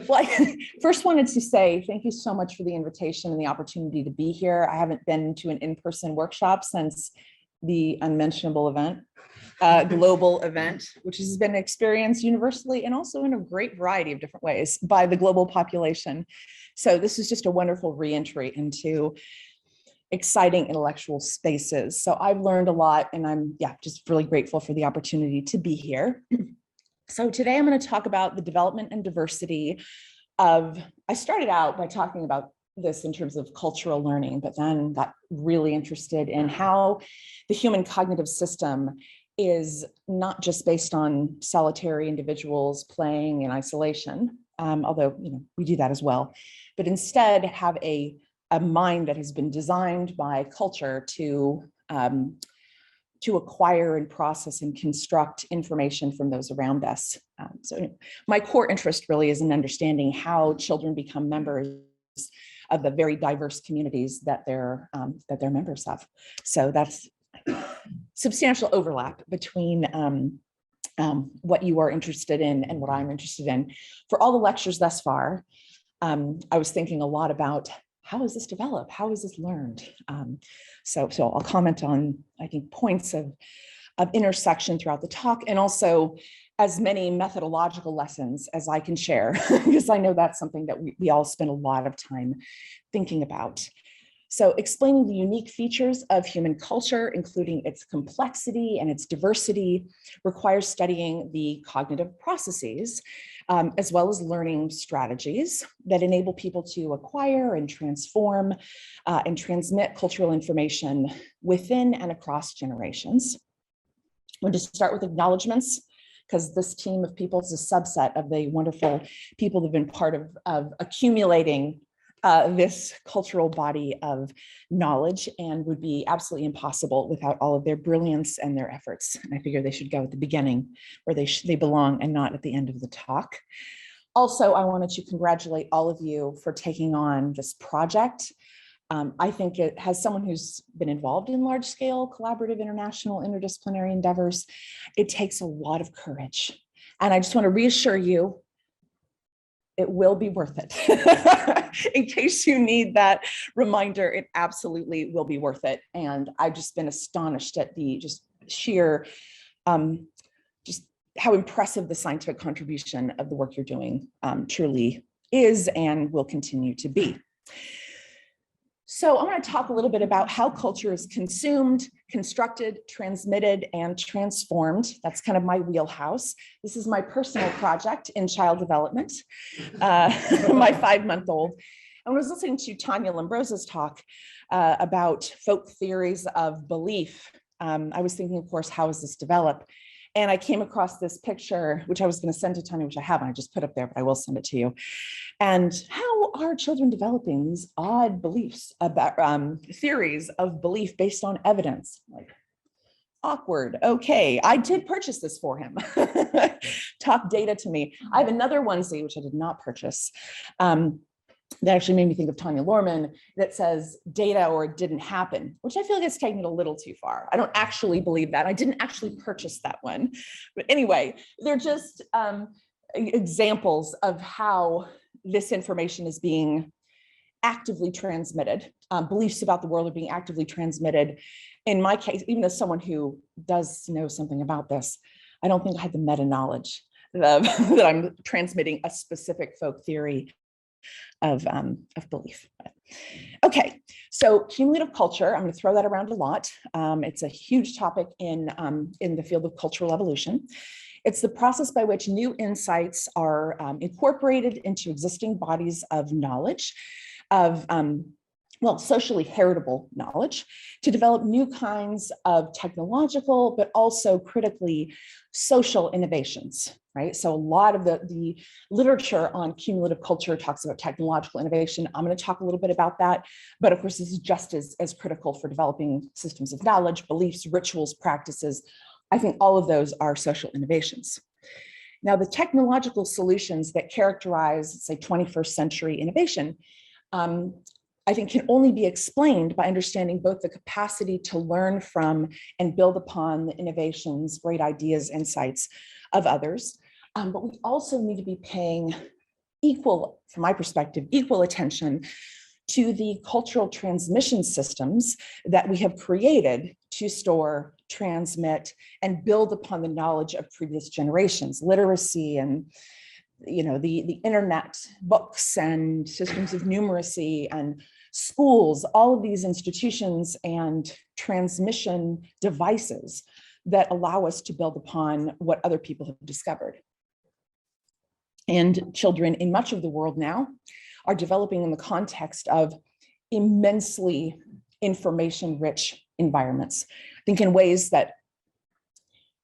Well, I first wanted to say thank you so much for the invitation and the opportunity to be here. I haven't been to an in-person workshop since the unmentionable event, global event, which has been experienced universally and also in a great variety of different ways by the global population. So this is just a wonderful reentry into exciting intellectual spaces. So I've learned a lot, and I'm just really grateful for the opportunity to be here. So today I'm going to talk about the development and diversity of, I started out by talking about this in terms of cultural learning, but then got really interested in how the human cognitive system is not just based on solitary individuals playing in isolation, although we do that as well, but instead have a mind that has been designed by culture to acquire and process and construct information from those around us. So my core interest really is in understanding how children become members of the very diverse communities that they're members of. So that's substantial overlap between what you are interested in and what I'm interested in. For all the lectures thus far, I was thinking a lot about how is this developed? How is this learned? So I'll comment on, I think, points of intersection throughout the talk, and also as many methodological lessons as I can share, because I know that's something that we all spend a lot of time thinking about. So explaining the unique features of human culture, including its complexity and its diversity, requires studying the cognitive processes, as well as learning strategies that enable people to acquire and transform and transmit cultural information within and across generations. I'm going to start with acknowledgements, because this team of people is a subset of the wonderful people that have been part of accumulating this cultural body of knowledge, and would be absolutely impossible without all of their brilliance and their efforts. And I figure they should go at the beginning where they belong and not at the end of the talk. Also, I wanted to congratulate all of you for taking on this project. I think it has someone who's been involved in large scale, collaborative, international, interdisciplinary endeavors. It takes a lot of courage. And I just want to reassure you, it will be worth it. In case you need that reminder, it absolutely will be worth it. And I've just been astonished at the just sheer, just how impressive the scientific contribution of the work you're doing truly is and will continue to be. So I'm going to talk a little bit about how culture is consumed, constructed, transmitted, and transformed. That's kind of my wheelhouse. This is my personal project in child development, my 5-month-old. I was listening to Tanya Lombroso's talk about folk theories of belief. I was thinking, of course, how does this develop? And I came across this picture, which I was going to send to Tanya, which I haven't, I just put up there, but I will send it to you. And how are children developing these odd beliefs about theories of belief based on evidence? Like, awkward. Okay, I did purchase this for him. Talk data to me. I have another onesie, which I did not purchase, that actually made me think of Tanya Lorman, that says data or it didn't happen, which I feel like it's taking it a little too far. I don't actually believe that. I didn't actually purchase that one. But anyway, they're just examples of how this information is being actively transmitted. Beliefs about the world are being actively transmitted. In my case, even as someone who does know something about this, I don't think I had the meta knowledge that I'm transmitting a specific folk theory of belief. Okay, so cumulative culture, I'm going to throw that around a lot. It's a huge topic in the field of cultural evolution. It's the process by which new insights are incorporated into existing bodies of knowledge, of socially heritable knowledge, to develop new kinds of technological, but also critically social innovations, right? So a lot of the literature on cumulative culture talks about technological innovation. I'm going to talk a little bit about that, but of course, this is just as critical for developing systems of knowledge, beliefs, rituals, practices. I think all of those are social innovations. Now, the technological solutions that characterize, say, 21st century innovation, I think can only be explained by understanding both the capacity to learn from and build upon the innovations, great ideas, insights of others. But we also need to be paying equal, from my perspective, equal attention to the cultural transmission systems that we have created to store, transmit, and build upon the knowledge of previous generations, literacy and the internet, books and systems of numeracy and schools, all of these institutions and transmission devices that allow us to build upon what other people have discovered. And children in much of the world now are developing in the context of immensely information-rich environments. I think in ways that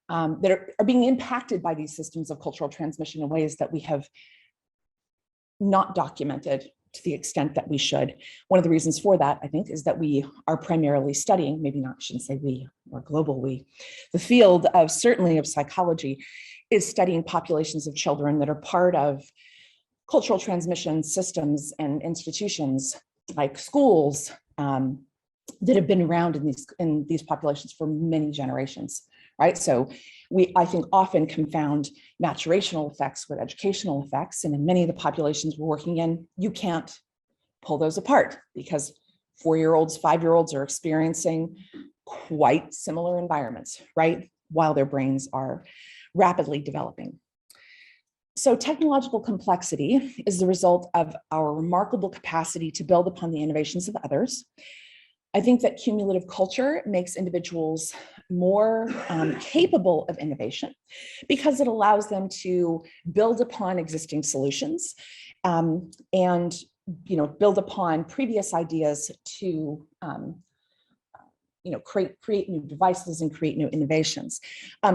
are being impacted by these systems of cultural transmission in ways that we have not documented to the extent that we should. One of the reasons for that, I think, is that we are primarily studying, maybe not, I shouldn't say we, or global we, the field of certainly of psychology is studying populations of children that are part of cultural transmission systems and institutions like schools that have been around in these populations for many generations, right? So we, I think, often confound maturational effects with educational effects. And in many of the populations we're working in, you can't pull those apart because 4-year-olds, 5-year-olds are experiencing quite similar environments, right? While their brains are rapidly developing. So technological complexity is the result of our remarkable capacity to build upon the innovations of others. I think that cumulative culture makes individuals more capable of innovation because it allows them to build upon existing solutions and build upon previous ideas to create new devices and create new innovations.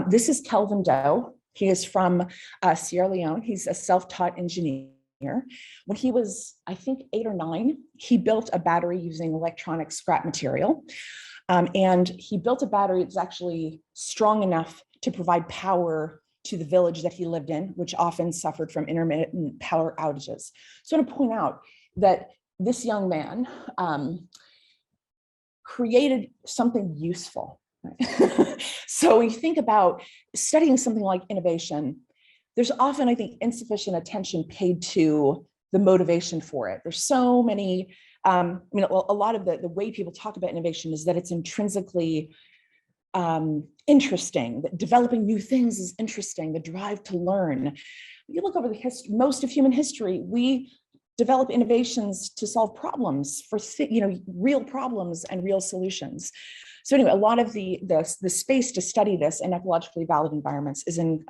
This is Kelvin Doe. He is from Sierra Leone. He's a self-taught engineer. When he was, I think, 8 or 9, he built a battery using electronic scrap material. And he built a battery that's actually strong enough to provide power to the village that he lived in, which often suffered from intermittent power outages. So I want to point out that this young man created something useful. Right? So when you think about studying something like innovation, there's often, I think, insufficient attention paid to the motivation for it. There's so many, a lot of the way people talk about innovation is that it's intrinsically interesting, that developing new things is interesting, the drive to learn. You look over the history, most of human history, we develop innovations to solve problems for, real problems and real solutions. So anyway, a lot of the space to study this in ecologically valid environments is in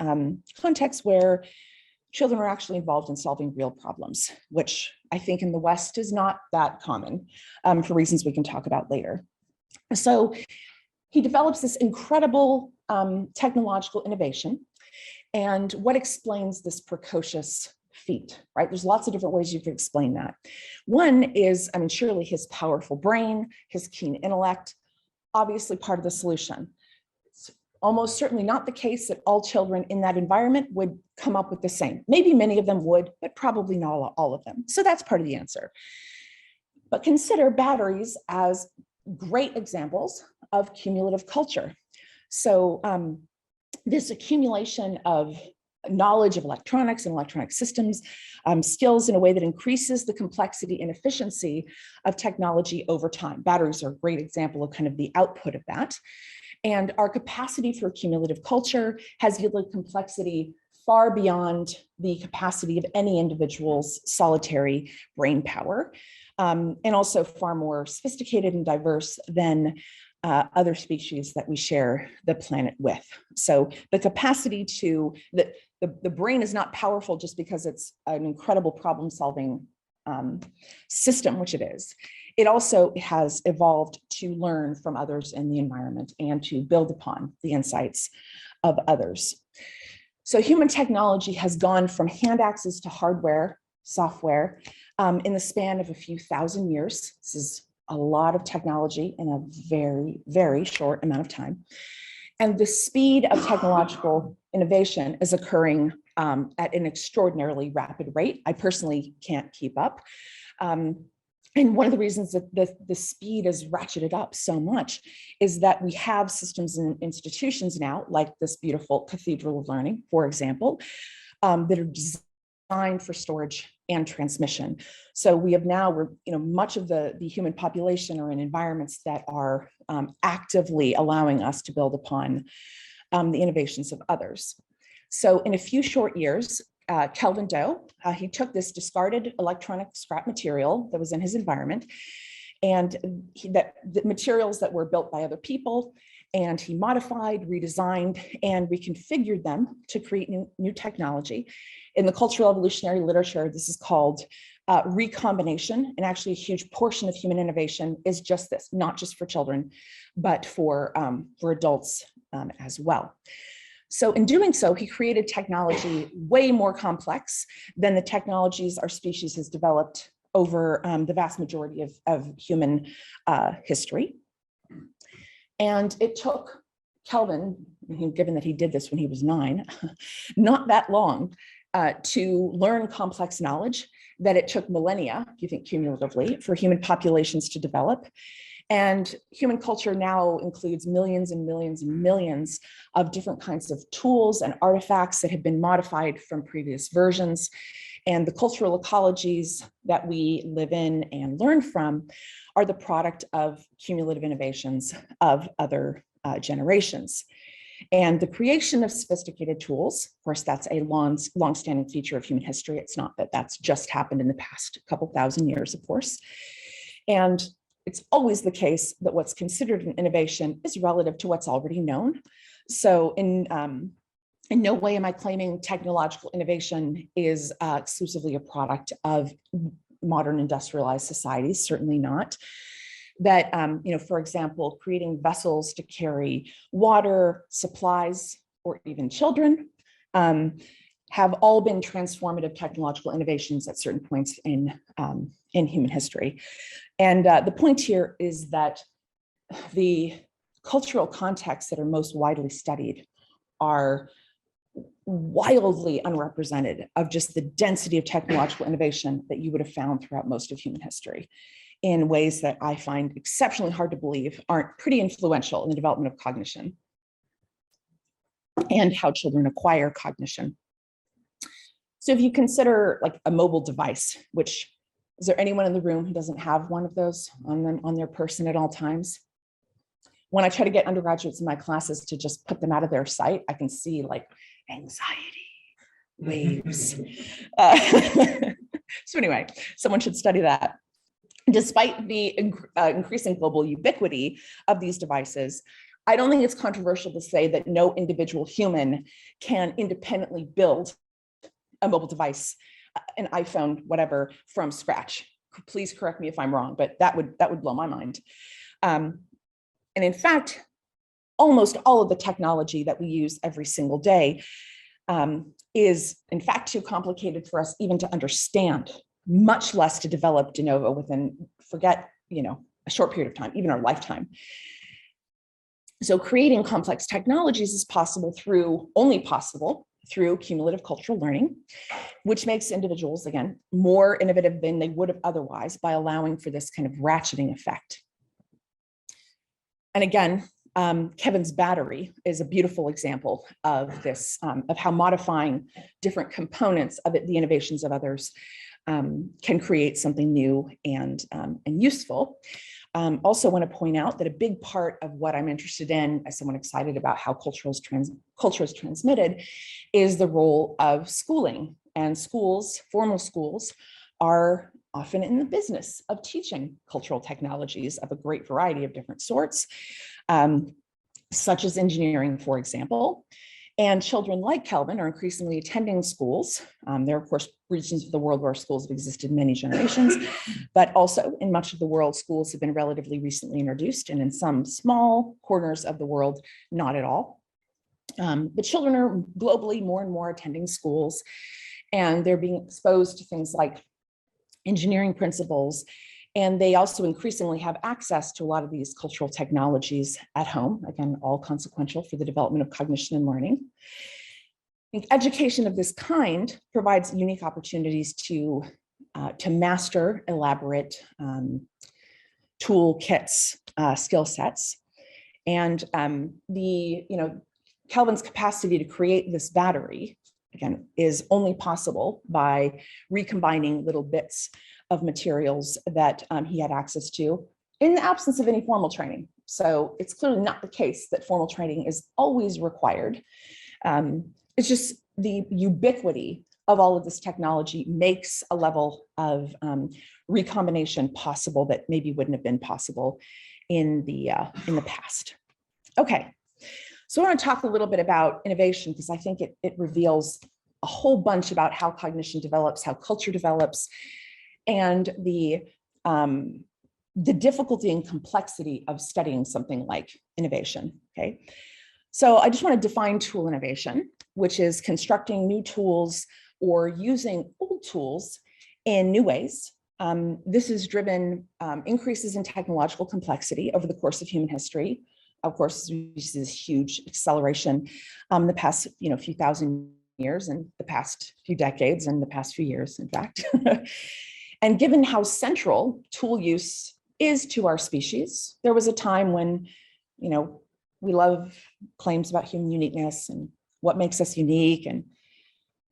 contexts where children are actually involved in solving real problems, which I think in the West is not that common for reasons we can talk about later. So he develops this incredible technological innovation. And what explains this precocious feat, right? There's lots of different ways you could explain that. One is, surely his powerful brain, his keen intellect, obviously part of the solution. It's almost certainly not the case that all children in that environment would come up with the same. Maybe many of them would, but probably not all of them. So that's part of the answer. But consider batteries as great examples of cumulative culture. So this accumulation of knowledge of electronics and electronic systems, skills in a way that increases the complexity and efficiency of technology over time. Batteries are a great example of kind of the output of that. And our capacity for cumulative culture has yielded complexity far beyond the capacity of any individual's solitary brain power, and also far more sophisticated and diverse than other species that we share the planet with. So the capacity to, the brain is not powerful just because it's an incredible problem-solving system, which it is. It also has evolved to learn from others in the environment and to build upon the insights of others. So human technology has gone from hand axes to hardware, software, in the span of a few thousand years. This is a lot of technology in a very, very short amount of time. And the speed of technological innovation is occurring at an extraordinarily rapid rate. I personally can't keep up. And one of the reasons that the speed is ratcheted up so much is that we have systems and institutions now, like this beautiful Cathedral of Learning, for example, that are designed for storage and transmission. So we have now, much of the human population are in environments that are actively allowing us to build upon the innovations of others. So in a few short years, Kelvin Doe, he took this discarded electronic scrap material that was in his environment, and the materials that were built by other people, and he modified, redesigned, and reconfigured them to create new technology. In the cultural evolutionary literature, this is called recombination, and actually a huge portion of human innovation is just this, not just for children, but for adults as well. So in doing so, he created technology way more complex than the technologies our species has developed over the vast majority of human history. And it took Kelvin, given that he did this when he was 9, not that long to learn complex knowledge that it took millennia, if you think cumulatively, for human populations to develop. And human culture now includes millions and millions and millions of different kinds of tools and artifacts that have been modified from previous versions. And the cultural ecologies that we live in and learn from are the product of cumulative innovations of other generations. And the creation of sophisticated tools, of course, that's a long-standing feature of human history. It's not that that's just happened in the past couple thousand years, of course. And it's always the case that what's considered an innovation is relative to what's already known. So in no way am I claiming technological innovation is exclusively a product of modern industrialized societies, certainly not. That, for example, creating vessels to carry water, supplies, or even children have all been transformative technological innovations at certain points in human history. And the point here is that the cultural contexts that are most widely studied are wildly unrepresented of just the density of technological innovation that you would have found throughout most of human history in ways that I find exceptionally hard to believe aren't pretty influential in the development of cognition and how children acquire cognition. So if you consider like a mobile device, which, is there anyone in the room who doesn't have one of those on their person at all times? When I try to get undergraduates in my classes to just put them out of their sight, I can see like anxiety waves. So anyway, someone should study that. Despite the increasing global ubiquity of these devices, I don't think it's controversial to say that no individual human can independently build a mobile device, an iPhone, whatever, from scratch. Please correct me if I'm wrong, but that would blow my mind. And in fact, almost all of the technology that we use every single day is in fact too complicated for us even to understand, much less to develop de novo within, forget, a short period of time, even our lifetime. So creating complex technologies is only possible through cumulative cultural learning, which makes individuals, again, more innovative than they would have otherwise by allowing for this kind of ratcheting effect. And again, Kevin's battery is a beautiful example of this, of how modifying different components of the innovations of others can create something new and useful. Also want to point out that a big part of what I'm interested in as someone excited about how culture is transmitted is the role of schooling. And schools, formal schools, are often in the business of teaching cultural technologies of a great variety of different sorts, such as engineering, for example. And children like Kelvin are increasingly attending schools. There are, of course, regions of the world where schools have existed many generations, but also in much of the world, schools have been relatively recently introduced, and in some small corners of the world, not at all. But children are globally more and more attending schools, and they're being exposed to things like engineering principles. And they also increasingly have access to a lot of these cultural technologies at home, again, all consequential for the development of cognition and learning. I think education of this kind provides unique opportunities to master elaborate toolkits, skill sets. And Kelvin's capacity to create this battery again, is only possible by recombining little bits of materials that he had access to in the absence of any formal training. So it's clearly not the case that formal training is always required. It's just the ubiquity of all of this technology makes a level of recombination possible that maybe wouldn't have been possible in the past. Okay, so I want to talk a little bit about innovation because I think it reveals a whole bunch about how cognition develops, how culture develops, and the difficulty and complexity of studying something like innovation. Okay, so I just want to define tool innovation, which is constructing new tools or using old tools in new ways. This has driven increases in technological complexity over the course of human history. Of course, we see this huge acceleration the past few thousand years and the past few decades and the past few years, in fact. And given how central tool use is to our species, there was a time when, we love claims about human uniqueness and what makes us unique, and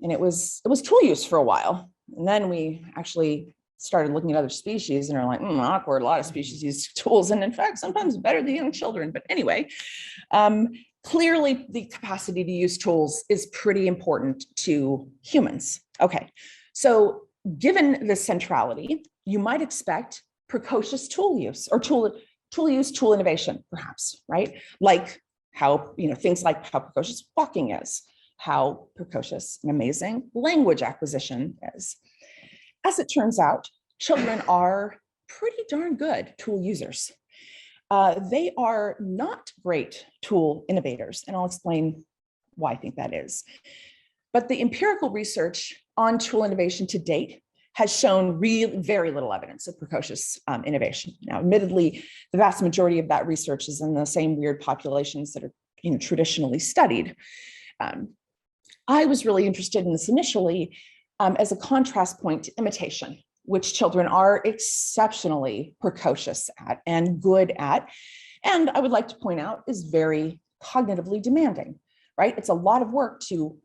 it was tool use for a while. And then we actually started looking at other species and are like, awkward, a lot of species use tools, and in fact, sometimes better than young children. But anyway, clearly the capacity to use tools is pretty important to humans. Okay, so given the centrality, you might expect precocious tool use or tool innovation, perhaps, right? Like how, things like how precocious walking is, how precocious and amazing language acquisition is. As it turns out, children are pretty darn good tool users. They are not great tool innovators, and I'll explain why I think that is. But the empirical research on tool innovation to date has shown very little evidence of precocious innovation. Now, admittedly, the vast majority of that research is in the same weird populations that are traditionally studied. I was really interested in this initially as a contrast point to imitation, which children are exceptionally precocious at and good at. And I would like to point out is very cognitively demanding, right? It's a lot of work to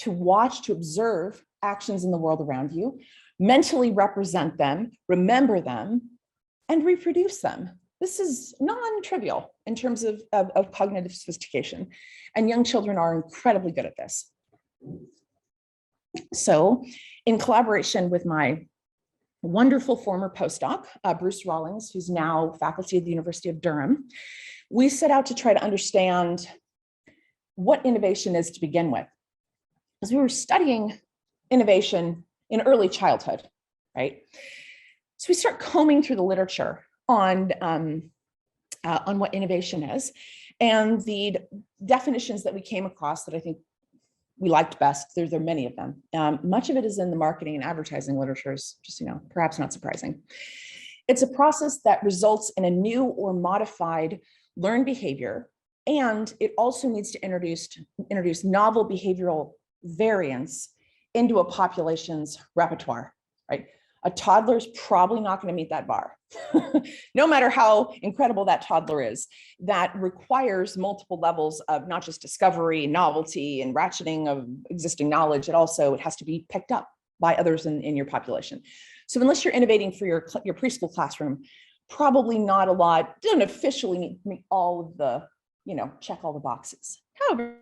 watch, to observe actions in the world around you, mentally represent them, remember them, and reproduce them. This is non-trivial in terms of cognitive sophistication, and young children are incredibly good at this. So, in collaboration with my wonderful former postdoc, Bruce Rawlings, who's now faculty at the University of Durham, we set out to try to understand what innovation is to begin with. Because we were studying innovation in early childhood, right? So we start combing through the literature on what innovation is, and the definitions that we came across that I think we liked best. There are many of them. Much of it is in the marketing and advertising literatures, just perhaps not surprising. It's a process that results in a new or modified learned behavior, and it also needs to introduce novel behavioral variants into a population's repertoire, right? A toddler is probably not going to meet that bar, no matter how incredible that toddler is. That requires multiple levels of not just discovery, novelty, and ratcheting of existing knowledge. It has to be picked up by others in your population. So unless you're innovating for your preschool classroom, probably not a lot. Don't officially need to meet all of the, check all the boxes. However,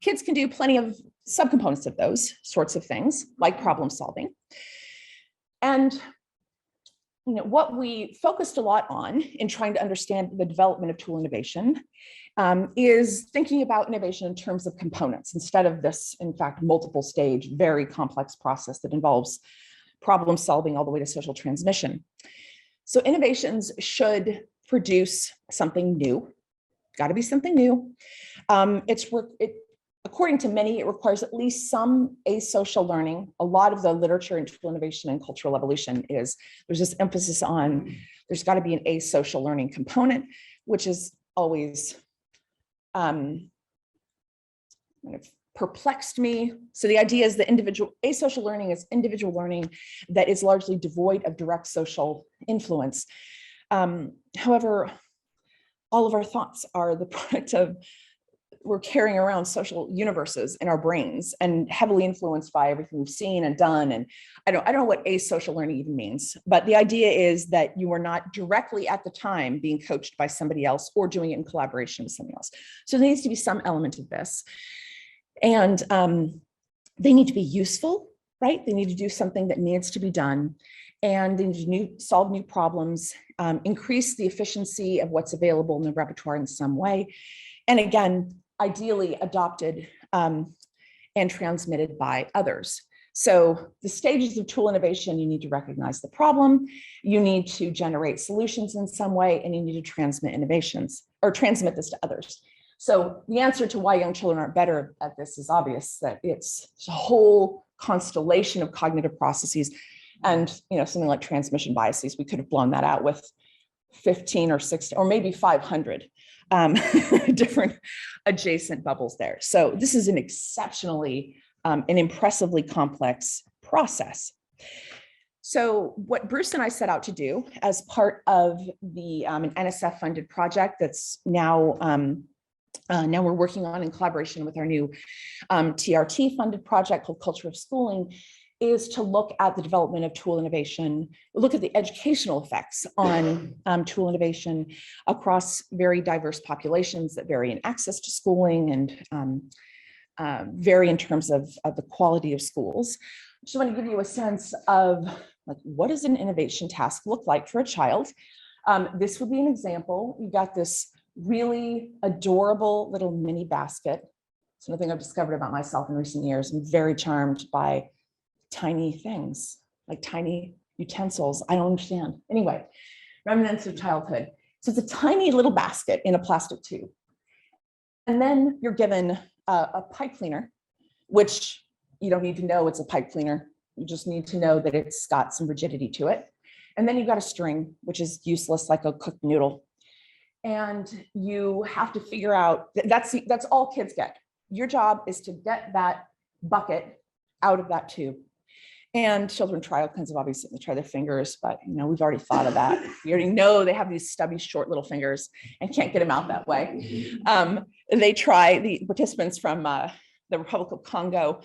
kids can do plenty of subcomponents of those sorts of things, like problem solving. And what we focused a lot on in trying to understand the development of tool innovation is thinking about innovation in terms of components instead of this, in fact, multiple stage, very complex process that involves problem solving all the way to social transmission. So innovations should produce something new. Got to be something new. According to many, it requires at least some asocial learning. A lot of the literature in tool innovation and cultural evolution there's this emphasis on there's got to be an asocial learning component, which is always kind of perplexed me. So the idea is that asocial learning is individual learning that is largely devoid of direct social influence. However, all of our thoughts are the product of we're carrying around social universes in our brains and heavily influenced by everything we've seen and done. And I don't know what asocial learning even means, but the idea is that you are not directly at the time being coached by somebody else or doing it in collaboration with somebody else. So there needs to be some element of this. And they need to be useful, right? They need to do something that needs to be done. And they need to solve new problems, increase the efficiency of what's available in the repertoire in some way. And again, ideally adopted and transmitted by others. So the stages of tool innovation, you need to recognize the problem, you need to generate solutions in some way, and you need to transmit innovations or transmit this to others. So the answer to why young children aren't better at this is obvious, that it's a whole constellation of cognitive processes and something like transmission biases. We could have blown that out with 15 or 16 or maybe 500 different adjacent bubbles there. So this is an exceptionally an impressively complex process. So what Bruce and I set out to do as part of the an NSF funded project that's now we're working on in collaboration with our new TRT funded project called Culture of Schooling, is to look at the development of tool innovation, look at the educational effects on tool innovation across very diverse populations that vary in access to schooling and vary in terms of the quality of schools. I just want to give you a sense of what does an innovation task look like for a child. This would be an example. You've got this really adorable little mini basket. It's another thing I've discovered about myself in recent years. I'm very charmed by tiny things, like tiny utensils. I don't understand. Anyway, remnants of childhood. So it's a tiny little basket in a plastic tube. And then you're given a pipe cleaner, which you don't need to know it's a pipe cleaner. You just need to know that it's got some rigidity to it. And then you've got a string, which is useless, like a cooked noodle. And you have to figure out, that's all kids get. Your job is to get that bucket out of that tube. And children try all kinds of obvious things. They try their fingers, but we've already thought of that. We already know they have these stubby, short little fingers and can't get them out that way. They try, the participants from the Republic of Congo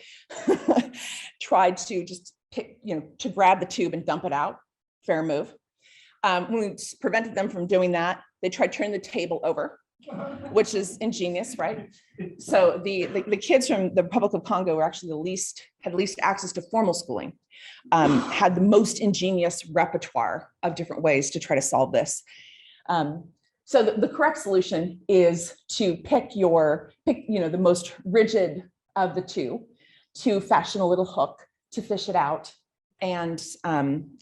tried to just pick, to grab the tube and dump it out. Fair move. When we prevented them from doing that, they tried turning the table over, which is ingenious, right? So the kids from the Republic of Congo were actually had least access to formal schooling, had the most ingenious repertoire of different ways to try to solve this. So the correct solution is to pick the most rigid of the two, to fashion a little hook to fish it out. And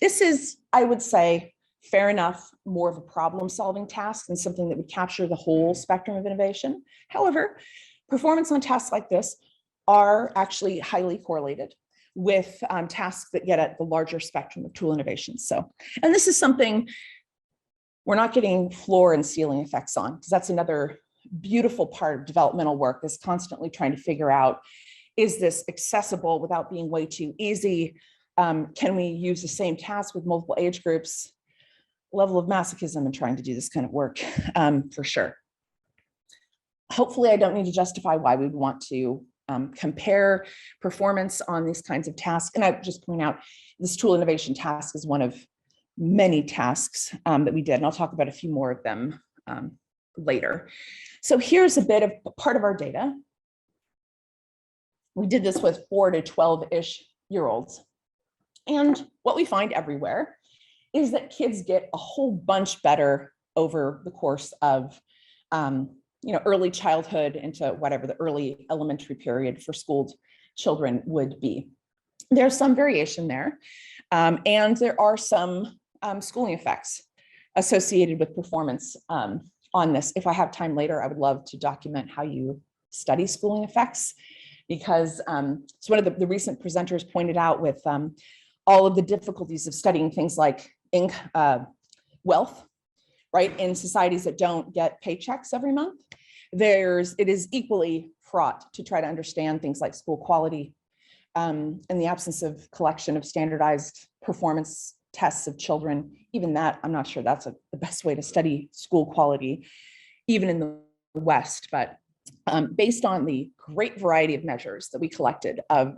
this is, I would say, fair enough, more of a problem-solving task than something that would capture the whole spectrum of innovation. However, performance on tasks like this are actually highly correlated with tasks that get at the larger spectrum of tool innovations. And this is something we're not getting floor and ceiling effects on, because that's another beautiful part of developmental work, is constantly trying to figure out, is this accessible without being way too easy? Can we use the same task with multiple age groups? Level of masochism in trying to do this kind of work, for sure. Hopefully, I don't need to justify why we would want to compare performance on these kinds of tasks. And I would just point out, this tool innovation task is one of many tasks that we did, and I'll talk about a few more of them later. So here's a bit of part of our data. We did this with 4 to 12-ish year olds. And what we find everywhere is that kids get a whole bunch better over the course of early childhood into whatever the early elementary period for schooled children would be. There's some variation there, and there are some schooling effects associated with performance on this. If I have time later, I would love to document how you study schooling effects, because it's one of the recent presenters pointed out with all of the difficulties of studying things like wealth, right? In societies that don't get paychecks every month, it is equally fraught to try to understand things like school quality, in the absence of collection of standardized performance tests of children. Even that, I'm not sure that's the best way to study school quality, even in the West, but based on the great variety of measures that we collected of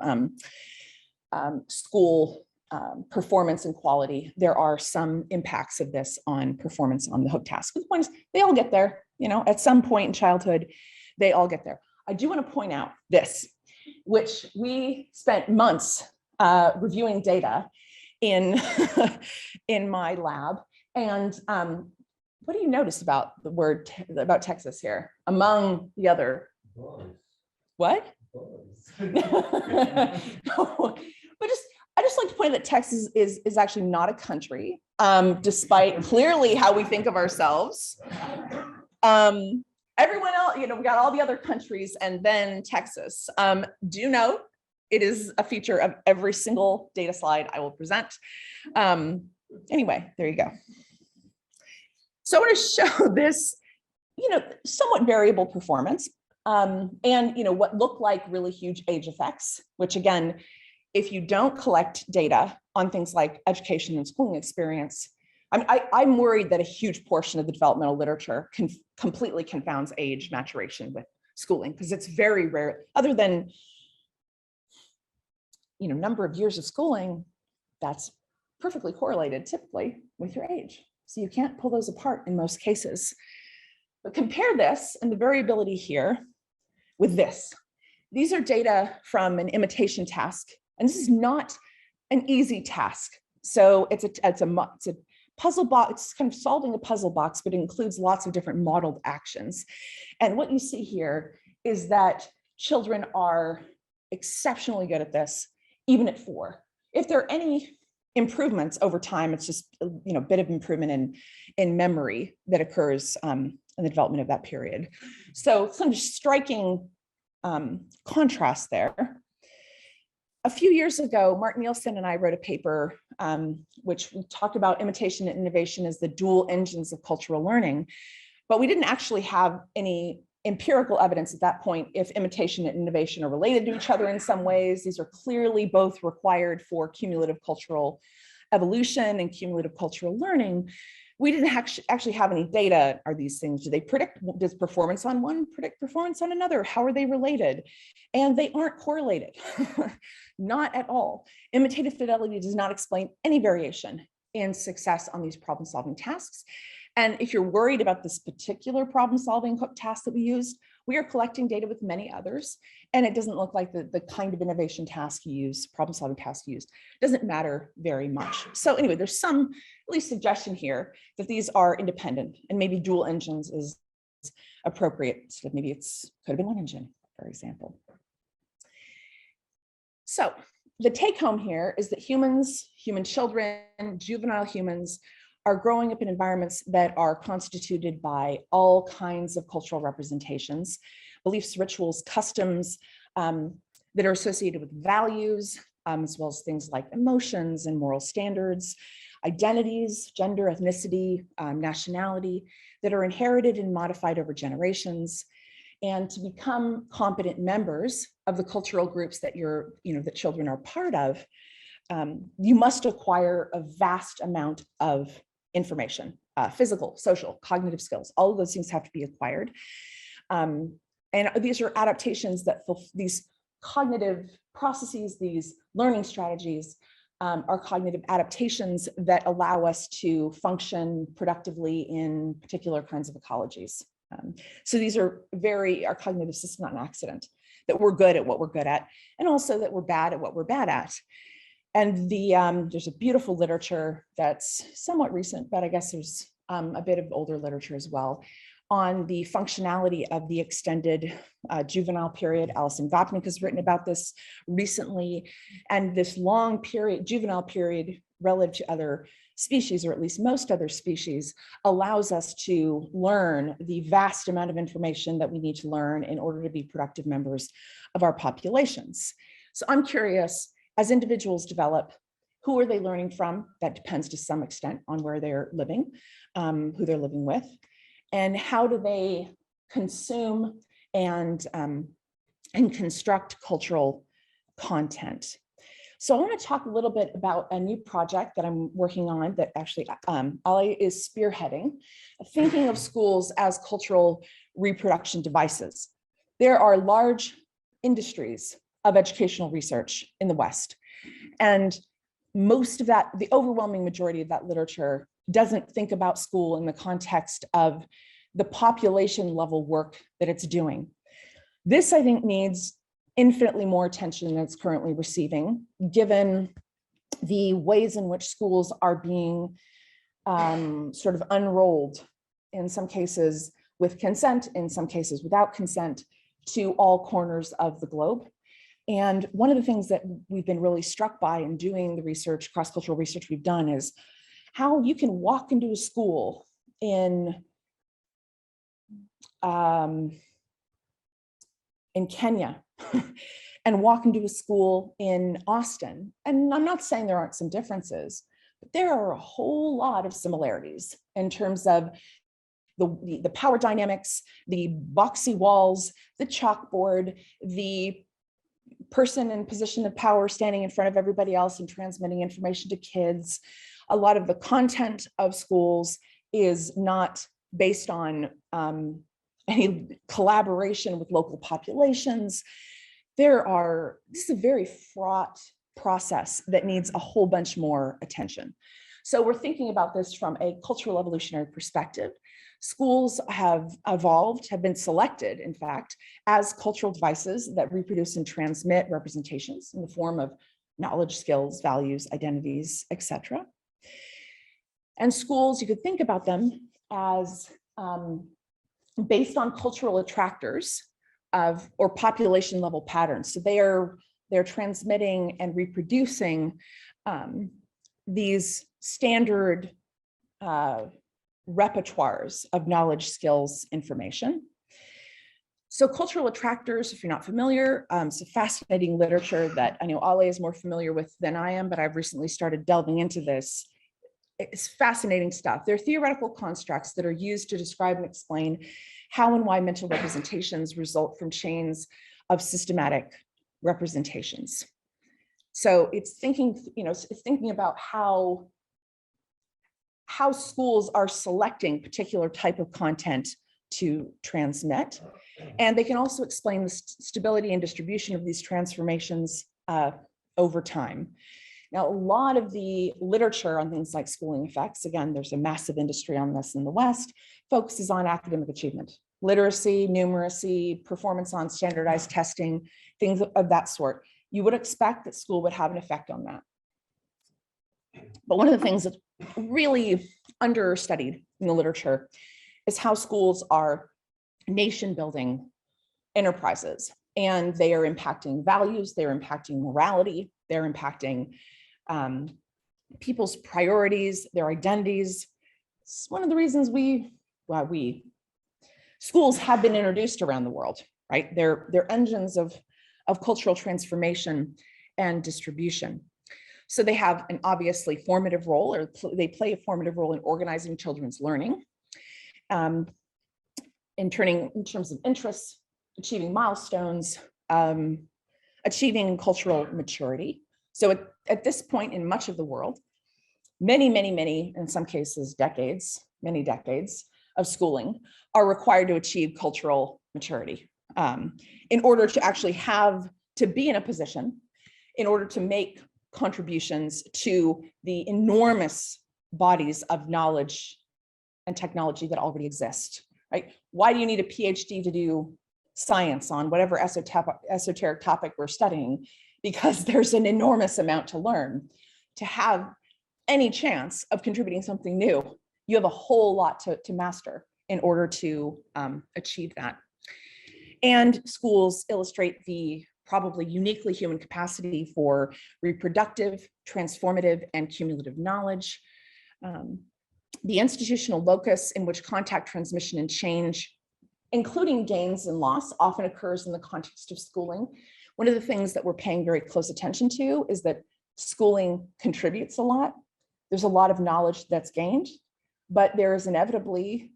school performance and quality, there are some impacts of this on performance on the hook task. The point is, they all get there, at some point in childhood, they all get there. I do want to point out this, which we spent months reviewing data in, in my lab. And what do you notice about the word, about Texas here, among the other? Boys. What? Boys. No, but I just like to point out that Texas is actually not a country, despite clearly how we think of ourselves. Everyone else, we got all the other countries and then Texas. Do note, it is a feature of every single data slide I will present. Anyway, there you go. So I want to show this, somewhat variable performance, and what look like really huge age effects, which again, if you don't collect data on things like education and schooling experience, I'm worried that a huge portion of the developmental literature completely confounds age maturation with schooling, because it's very rare, other than, number of years of schooling, that's perfectly correlated typically with your age. So you can't pull those apart in most cases. But compare this and the variability here with this. These are data from an imitation task, and this is not an easy task. So it's a puzzle box, it's kind of solving a puzzle box, but it includes lots of different modeled actions. And what you see here is that children are exceptionally good at this, even at 4. If there are any improvements over time, it's just a bit of improvement in memory that occurs in the development of that period. So some striking contrast there. A few years ago, Mark Nielsen and I wrote a paper which we talked about imitation and innovation as the dual engines of cultural learning, but we didn't actually have any empirical evidence at that point if imitation and innovation are related to each other in some ways. These are clearly both required for cumulative cultural evolution and cumulative cultural learning. We didn't actually have any data. Are these things, do they predict, does performance on one predict performance on another? How are they related? And they aren't correlated, not at all. Imitative fidelity does not explain any variation in success on these problem-solving tasks. And if you're worried about this particular problem-solving hook task that we used, we are collecting data with many others, and it doesn't look like the kind of innovation task you use, problem-solving task you use, doesn't matter very much. So anyway, there's some at least suggestion here that these are independent, and maybe dual engines is appropriate. So maybe it's could have been one engine, for example. So the take home here is that humans, human children, juvenile humans, are growing up in environments that are constituted by all kinds of cultural representations, beliefs, rituals, customs that are associated with values, as well as things like emotions and moral standards, identities, gender, ethnicity, nationality, that are inherited and modified over generations. And to become competent members of the cultural groups that that children are part of, you must acquire a vast amount of information, physical, social, cognitive skills. All of those things have to be acquired. And these are adaptations that these cognitive processes, these learning strategies are cognitive adaptations that allow us to function productively in particular kinds of ecologies. So these are our cognitive system, not an accident, that we're good at what we're good at, and also that we're bad at what we're bad at. And there's a beautiful literature that's somewhat recent, but I guess there's a bit of older literature as well on the functionality of the extended juvenile period. Alison Gopnik has written about this recently. And this long period, juvenile period relative to other species, or at least most other species, allows us to learn the vast amount of information that we need to learn in order to be productive members of our populations. So I'm curious, as individuals develop, who are they learning from? That depends to some extent on where they're living, who they're living with, and how do they consume and construct cultural content. So I want to talk a little bit about a new project that I'm working on that actually Ali is spearheading, thinking of schools as cultural reproduction devices. There are large industries of educational research in the West. And most of that, the overwhelming majority of that literature doesn't think about school in the context of the population level work that it's doing. This, I think, needs infinitely more attention than it's currently receiving, given the ways in which schools are being sort of unrolled, in some cases with consent, in some cases without consent, to all corners of the globe. And one of the things that we've been really struck by in doing the research, cross-cultural research we've done, is how you can walk into a school in Kenya and walk into a school in Austin. And I'm not saying there aren't some differences, but there are a whole lot of similarities in terms of the power dynamics, the boxy walls, the chalkboard, the person in position of power standing in front of everybody else and transmitting information to kids. A lot of the content of schools is not based on any collaboration with local populations. This is a very fraught process that needs a whole bunch more attention. So we're thinking about this from a cultural evolutionary perspective. Schools have evolved, have been selected, in fact, as cultural devices that reproduce and transmit representations in the form of knowledge, skills, values, identities, etc. And schools, you could think about them as based on cultural attractors or population level patterns. So they're transmitting and reproducing these standard repertoires of knowledge, skills, information. So cultural attractors, if you're not familiar, some fascinating literature that I know Ale is more familiar with than I am, but I've recently started delving into this. It's fascinating stuff. They're theoretical constructs that are used to describe and explain how and why mental representations result from chains of systematic representations. So it's thinking, it's thinking about how schools are selecting particular type of content to transmit. And they can also explain the stability and distribution of these transformations over time. Now, a lot of the literature on things like schooling effects, again, there's a massive industry on this in the West, focuses on academic achievement, literacy, numeracy, performance on standardized testing, things of that sort. You would expect that school would have an effect on that. But one of the things that's really understudied in the literature is how schools are nation building enterprises, and they are impacting values, they're impacting morality, they're impacting people's priorities, their identities. It's one of the reasons schools have been introduced around the world, right? They're engines of cultural transformation and distribution. So they have an obviously formative role, or they play a formative role in organizing children's learning, in terms of interests, achieving milestones, achieving cultural maturity. So at this point in much of the world, many, in some cases, many decades of schooling are required to achieve cultural maturity in order to actually be in a position, in order to make contributions to the enormous bodies of knowledge and technology that already exist, right? Why do you need a PhD to do science on whatever esoteric topic we're studying? Because there's an enormous amount to learn. To have any chance of contributing something new, you have a whole lot to master in order to achieve that. And schools illustrate the probably uniquely human capacity for reproductive, transformative, and cumulative knowledge. The institutional locus in which contact, transmission, and change, including gains and loss, often occurs in the context of schooling. One of the things that we're paying very close attention to is that schooling contributes a lot. There's a lot of knowledge that's gained, but there is inevitably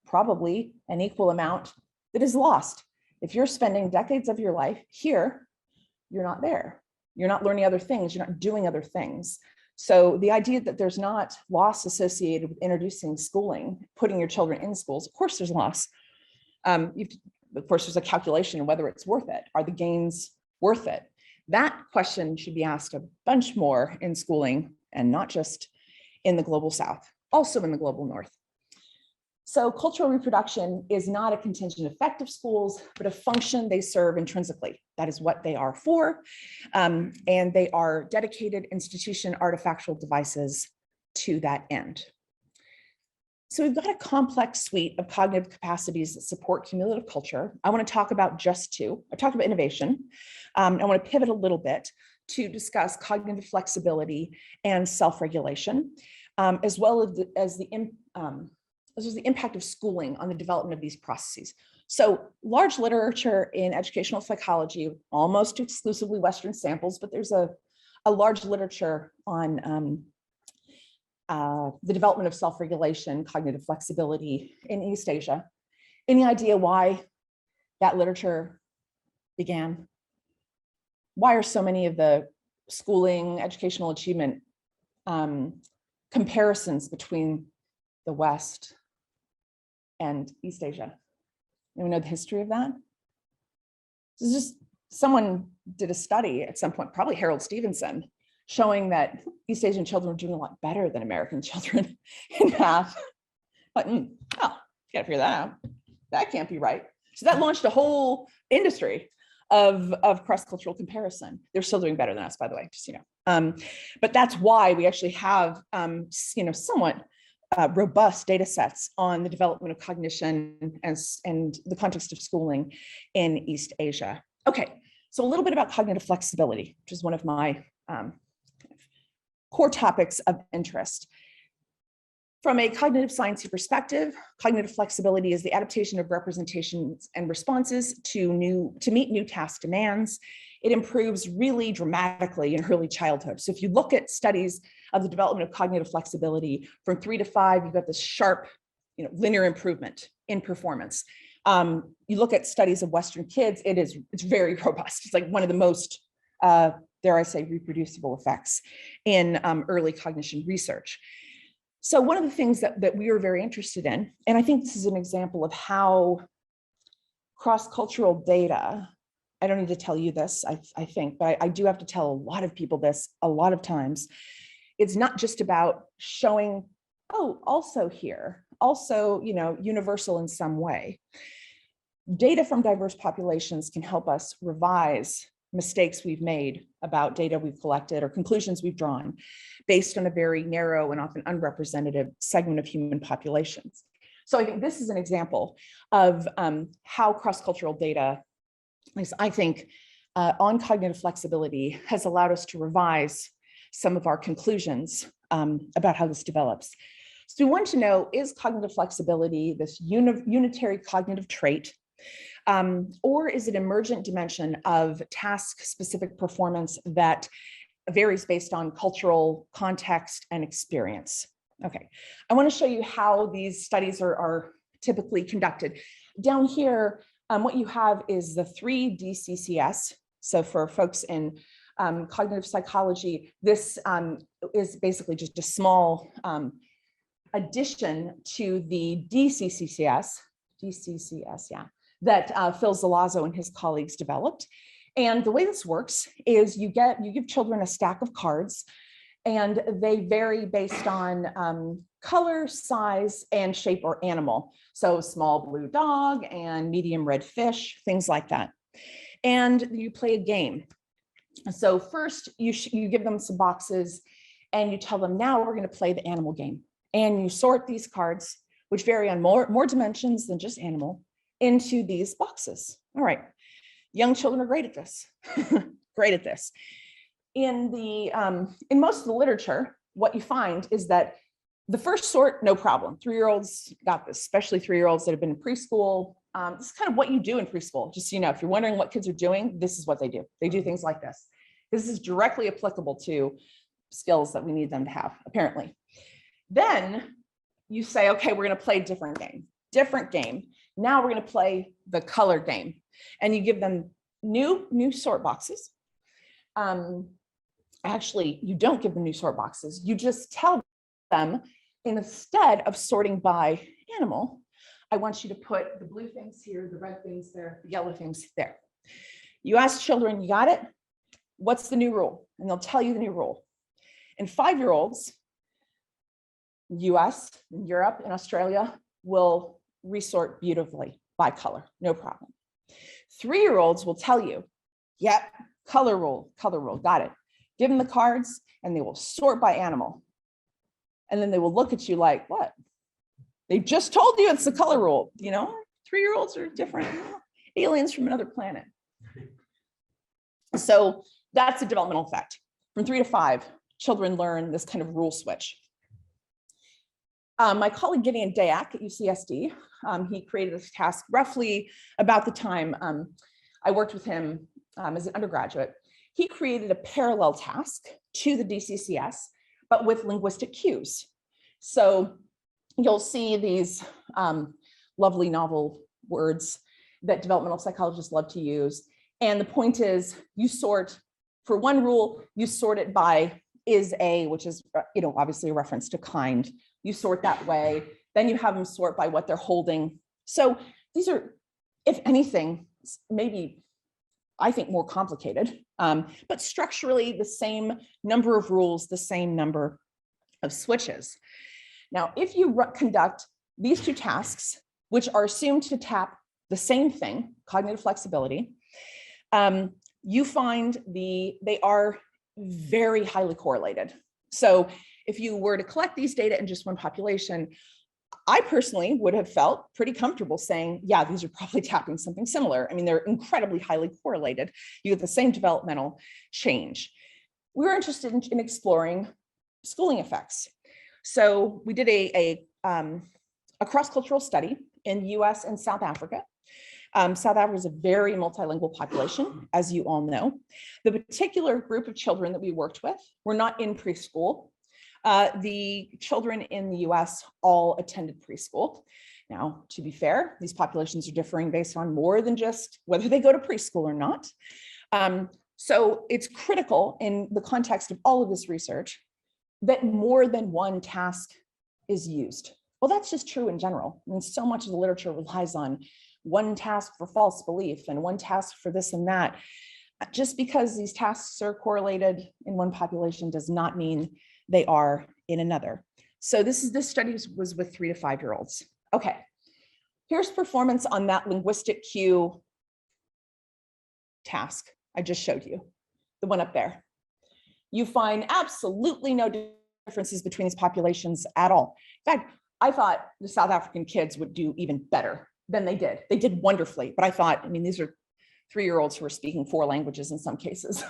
probably an equal amount that is lost. If you're spending decades of your life here, you're not there. You're not learning other things. You're not doing other things. So the idea that there's not loss associated with introducing schooling, putting your children in schools, of course there's loss. You have to of course, there's a calculation of whether it's worth it. Are the gains worth it? That question should be asked a bunch more in schooling, and not just in the global South, also in the global North. So cultural reproduction is not a contingent effect of schools, but a function they serve intrinsically. That is what they are for. And they are dedicated institution artifactual devices to that end. So we've got a complex suite of cognitive capacities that support cumulative culture. I want to talk about just two. I talked about innovation. I want to pivot a little bit to discuss cognitive flexibility and self-regulation, as well as the impact of schooling on the development of these processes. So large literature in educational psychology, almost exclusively Western samples, but there's a large literature on the development of self-regulation, cognitive flexibility in East Asia. Any idea why that literature began? Why are so many of the schooling, educational achievement comparisons between the West and East Asia? Anyone know the history of that? This is just, someone did a study at some point, probably Harold Stevenson, showing that East Asian children were doing a lot better than American children in math. But, oh, you gotta figure that out. That can't be right. So that launched a whole industry of cross-cultural comparison. They're still doing better than us, by the way, just, you know. But that's why we actually have, somewhat robust data sets on the development of cognition and the context of schooling in East Asia. Okay, so a little bit about cognitive flexibility, which is one of my core topics of interest. From a cognitive sciencey perspective, cognitive flexibility is the adaptation of representations and responses to meet new task demands. It improves really dramatically in early childhood. So if you look at studies of the development of cognitive flexibility from 3 to 5, you've got this sharp, linear improvement in performance. You look at studies of Western kids, it's very robust. It's like one of the most, dare I say, reproducible effects in early cognition research. So one of the things that we were very interested in, and I think this is an example of how cross-cultural data, I don't need to tell you this, I think, but I do have to tell a lot of people this a lot of times. It's not just about showing, oh, also here, also, universal in some way. Data from diverse populations can help us revise mistakes we've made about data we've collected or conclusions we've drawn based on a very narrow and often unrepresentative segment of human populations. So I think this is an example of how cross-cultural data, at least I think, on cognitive flexibility has allowed us to revise some of our conclusions about how this develops. So we want to know, is cognitive flexibility this unitary cognitive trait, or is it an emergent dimension of task-specific performance that varies based on cultural context and experience? Okay, I want to show you how these studies are typically conducted. Down here, what you have is the 3 DCCS. So for folks in cognitive psychology, this is basically just a small addition to the DCCS, yeah, that Phil Zalazzo and his colleagues developed. And the way this works is you give children a stack of cards, and they vary based on color, size, and shape or animal. So small blue dog and medium red fish, things like that. And you play a game. So first you give them some boxes and you tell them, now we're going to play the animal game. And you sort these cards, which vary on more dimensions than just animal, into these boxes. All right, young children are great at this, great at this. In most of the literature, what you find is that the first sort, no problem. 3-year-olds got this, especially 3-year-olds that have been in preschool. This is kind of what you do in preschool. Just, if you're wondering what kids are doing, this is what they do. They do things like this. This is directly applicable to skills that we need them to have, apparently. Then you say, okay, we're going to play a different game. Now we're going to play the color game. And you give them new sort boxes. Actually, you don't give them new sort boxes. You just tell them, instead of sorting by animal, I want you to put the blue things here, the red things there, the yellow things there. You ask children, you got it? What's the new rule? And they'll tell you the new rule. And 5-year-olds, US, and Europe, and Australia will resort beautifully by color, no problem. 3-year-olds will tell you, yep, color rule, got it. Give them the cards and they will sort by animal. And then they will look at you like, what? They just told you it's the color rule. You know, 3-year-olds are different, aliens from another planet. So that's a developmental effect. From 3 to 5, children learn this kind of rule switch. My colleague Gideon Dayak at UCSD, he created this task roughly about the time I worked with him as an undergraduate. He created a parallel task to the DCCS, but with linguistic cues. So you'll see these lovely novel words that developmental psychologists love to use. And the point is, you sort, for one rule, you sort it by is a, which is, obviously a reference to kind. You sort that way. Then you have them sort by what they're holding. So these are, if anything, maybe I think more complicated, but structurally the same number of rules, the same number of switches. Now, if you conduct these 2 tasks, which are assumed to tap the same thing, cognitive flexibility, you find they are very highly correlated. So if you were to collect these data in just one population, I personally would have felt pretty comfortable saying, yeah, these are probably tapping something similar. I mean, they're incredibly highly correlated. You get the same developmental change. We were interested in exploring schooling effects. So we did a cross-cultural study in US and South Africa. South Africa is a very multilingual population, as you all know. The particular group of children that we worked with were not in preschool. The children in the US all attended preschool. Now, to be fair, these populations are differing based on more than just whether they go to preschool or not. So it's critical in the context of all of this research that more than one task is used. Well, that's just true in general. I mean, so much of the literature relies on one task for false belief and one task for this and that. Just because these tasks are correlated in one population does not mean they are in another. So this study was with 3 to 5-year-olds. Okay, here's performance on that linguistic cue task I just showed you, the one up there. You find absolutely no differences between these populations at all. In fact, I thought the South African kids would do even better than they did. They did wonderfully, but I thought, I mean, these are 3-year-olds who are speaking 4 languages in some cases.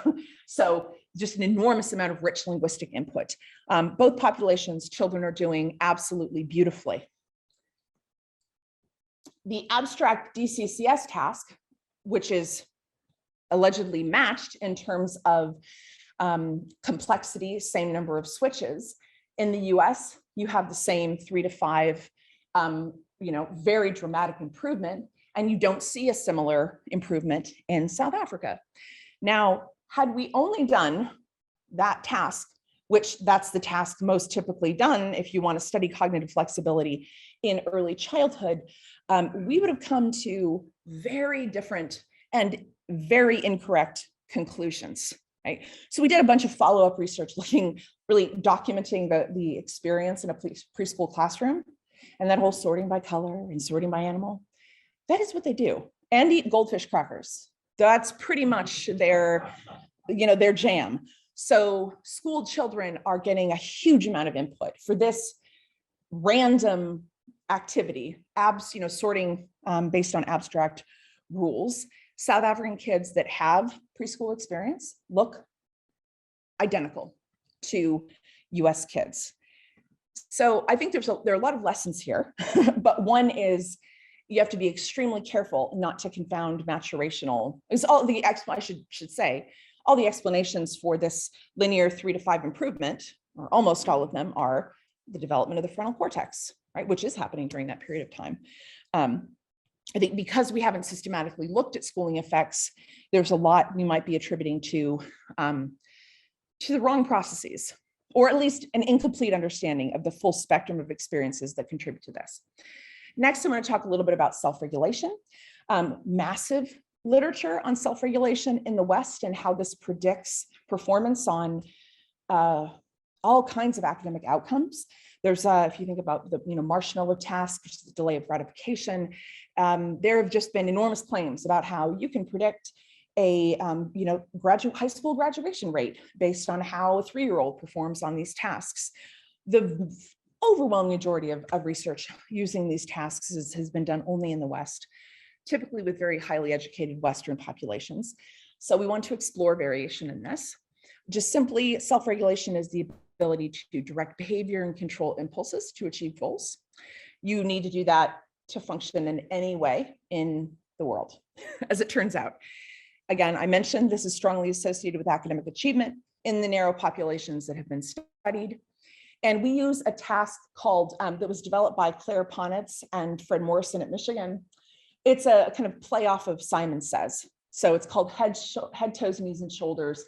So just an enormous amount of rich linguistic input. Both populations, children are doing absolutely beautifully. The abstract DCCS task, which is allegedly matched in terms of complexity, same number of switches. In the US, you have the same 3 to 5, very dramatic improvement, and you don't see a similar improvement in South Africa. Now, had we only done that task, which that's the task most typically done if you want to study cognitive flexibility in early childhood, we would have come to very different and very incorrect conclusions, right? So we did a bunch of follow-up research looking, really documenting the experience in a preschool classroom, and that whole sorting by color and sorting by animal. That is what they do, and eat goldfish crackers. That's pretty much their jam. So school children are getting a huge amount of input for this random activity, sorting based on abstract rules. South African kids that have preschool experience look identical to US kids. So I think there are a lot of lessons here, but one is you have to be extremely careful not to confound maturational. Is all the I should say, all the explanations for this linear 3 to 5 improvement, or almost all of them, are the development of the frontal cortex, right, which is happening during that period of time. I think because we haven't systematically looked at schooling effects, there's a lot we might be attributing to the wrong processes, or at least an incomplete understanding of the full spectrum of experiences that contribute to this. Next, I'm going to talk a little bit about self-regulation. Massive literature on self-regulation in the West and how this predicts performance on all kinds of academic outcomes. There's, if you think about the marshmallow task, which is the delay of gratification, there have just been enormous claims about how you can predict a high school graduation rate based on how a 3-year-old performs on these tasks. The overwhelming majority of research using these tasks has been done only in the West, typically with very highly educated Western populations. So we want to explore variation in this. Just simply, self-regulation is the ability to direct behavior and control impulses to achieve goals. You need to do that to function in any way in the world, as it turns out. Again, I mentioned this is strongly associated with academic achievement in the narrow populations that have been studied. And we use a task called, that was developed by Claire Ponitz and Fred Morrison at Michigan. It's a kind of play off of Simon Says. So it's called head, toes, knees, and shoulders.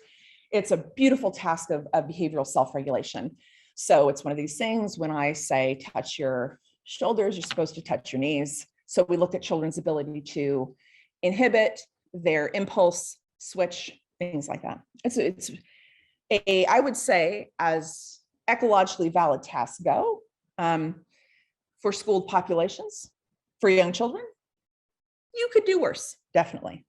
It's a beautiful task of behavioral self-regulation. So it's one of these things, when I say touch your shoulders, you're supposed to touch your knees. So we look at children's ability to inhibit their impulse, switch, things like that. It's a, I would say, as ecologically valid tasks go, for schooled populations, for young children, you could do worse, definitely.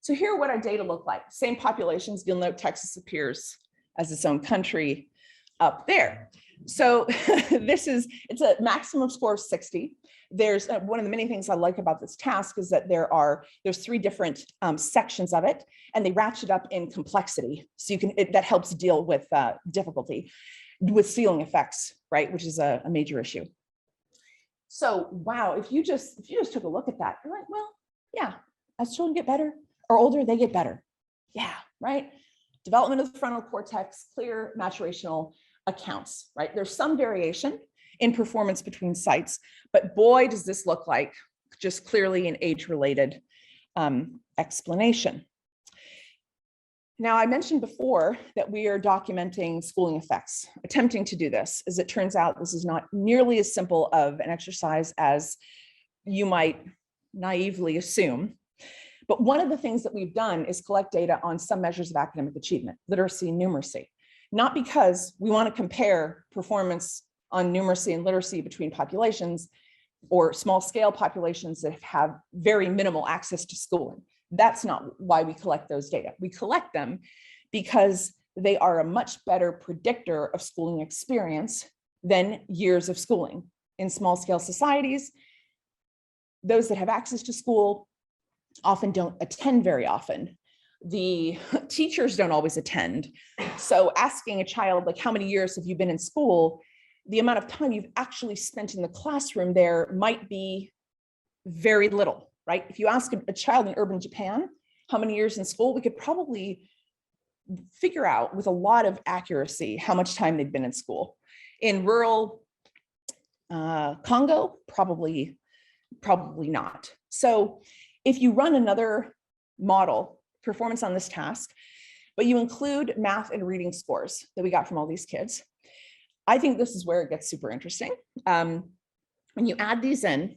So here are what our data look like. Same populations, you'll note Texas appears as its own country up there. So it's a maximum score of 60. There's one of the many things I like about this task is that there's 3 different sections of it, and they ratchet up in complexity. So you can, that helps deal with difficulty with ceiling effects, right? Which is a major issue. So, wow, if you just took a look at that, you're like, well, yeah, as children get better or older, they get better. Yeah, right? Development of the frontal cortex, clear maturational accounts, right? There's some variation in performance between sites, but boy, does this look like just clearly an age-related explanation. Now, I mentioned before that we are documenting schooling effects, attempting to do this. As it turns out, this is not nearly as simple of an exercise as you might naively assume. But one of the things that we've done is collect data on some measures of academic achievement, literacy and numeracy, not because we want to compare performance on numeracy and literacy between populations or small scale populations that have very minimal access to schooling. That's not why we collect those data. We collect them because they are a much better predictor of schooling experience than years of schooling. In small scale societies, those that have access to school often don't attend very often. The teachers don't always attend. So asking a child, like, how many years have you been in school? The amount of time you've actually spent in the classroom there might be very little, right? If you ask a child in urban Japan, how many years in school, we could probably figure out with a lot of accuracy how much time they've been in school. In rural Congo, probably not. So if you run another model, performance on this task, but you include math and reading scores that we got from all these kids, I think this is where it gets super interesting. When you add these in,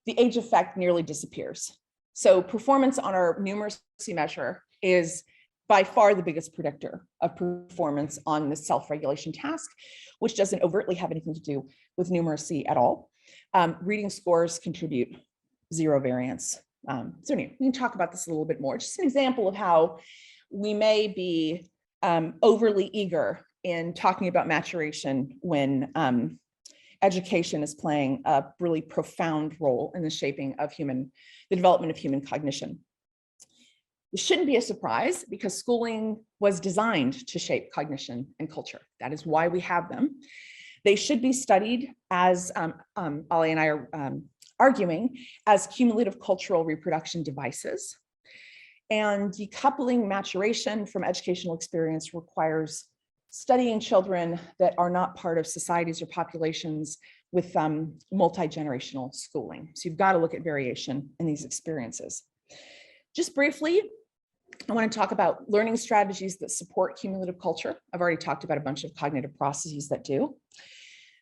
the age effect nearly disappears. So performance on our numeracy measure is by far the biggest predictor of performance on the self-regulation task, which doesn't overtly have anything to do with numeracy at all. Reading scores contribute 0 variance. So anyway, we can talk about this a little bit more. Just an example of how we may be overly eager in talking about maturation when education is playing a really profound role in the shaping of the development of human cognition. This shouldn't be a surprise because schooling was designed to shape cognition and culture. That is why we have them. They should be studied as, Ollie and I are arguing, as cumulative cultural reproduction devices. And decoupling maturation from educational experience requires studying children that are not part of societies or populations with multi-generational schooling. So you've got to look at variation in these experiences. Just briefly, I want to talk about learning strategies that support cumulative culture. I've already talked about a bunch of cognitive processes that do.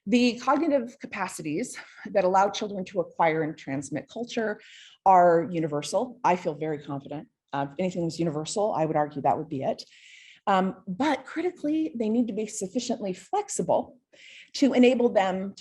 The cognitive capacities that allow children to acquire and transmit culture are universal. I feel very confident. If anything was universal, I would argue that would be it. But critically, they need to be sufficiently flexible to enable them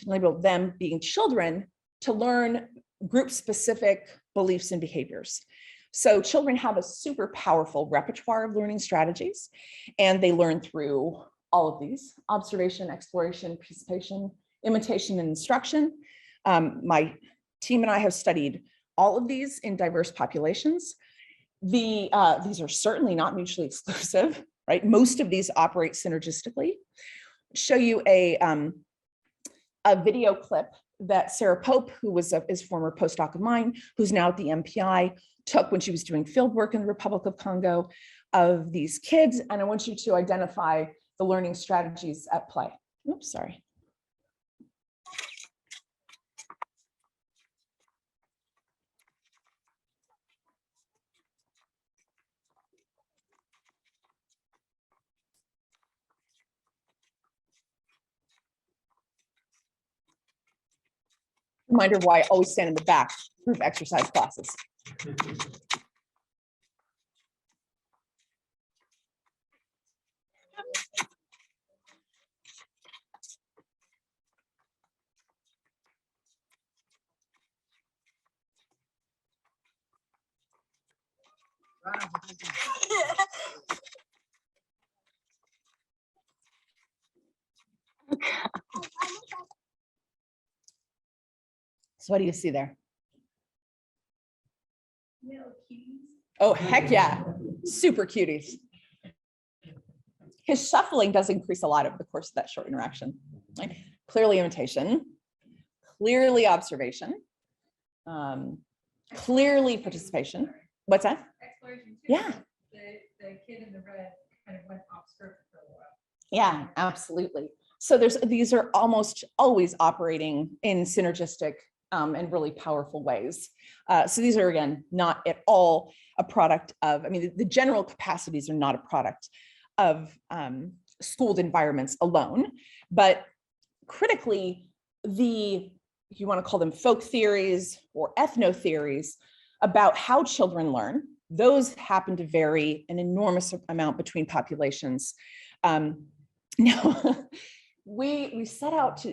being children to learn group-specific beliefs and behaviors. So children have a super powerful repertoire of learning strategies, and they learn through all of these: observation, exploration, participation, imitation, and instruction. My team and I have studied all of these in diverse populations. These are certainly not mutually exclusive, right? Most of these operate synergistically. Show you a video clip that Sarah Pope, who was is former postdoc of mine, who's now at the MPI, took when she was doing field work in the Republic of Congo of these kids. And I want you to identify the learning strategies at play. Oops, sorry. Reminder why I always stand in the back for group exercise classes. So what do you see there? Oh, heck yeah. Super cuties. His shuffling does increase a lot over the course of that short interaction. Right? Clearly imitation, clearly observation, clearly participation. What's that? Exploration too. Yeah. The kid in the red kind of went off script for a while. Yeah, absolutely. So these are almost always operating in synergistic and really powerful ways. So these are, again, not at all a product of, I mean, the general capacities are not a product of schooled environments alone, but critically, if you want to call them folk theories or ethno theories about how children learn, those happen to vary an enormous amount between populations. Now, we set out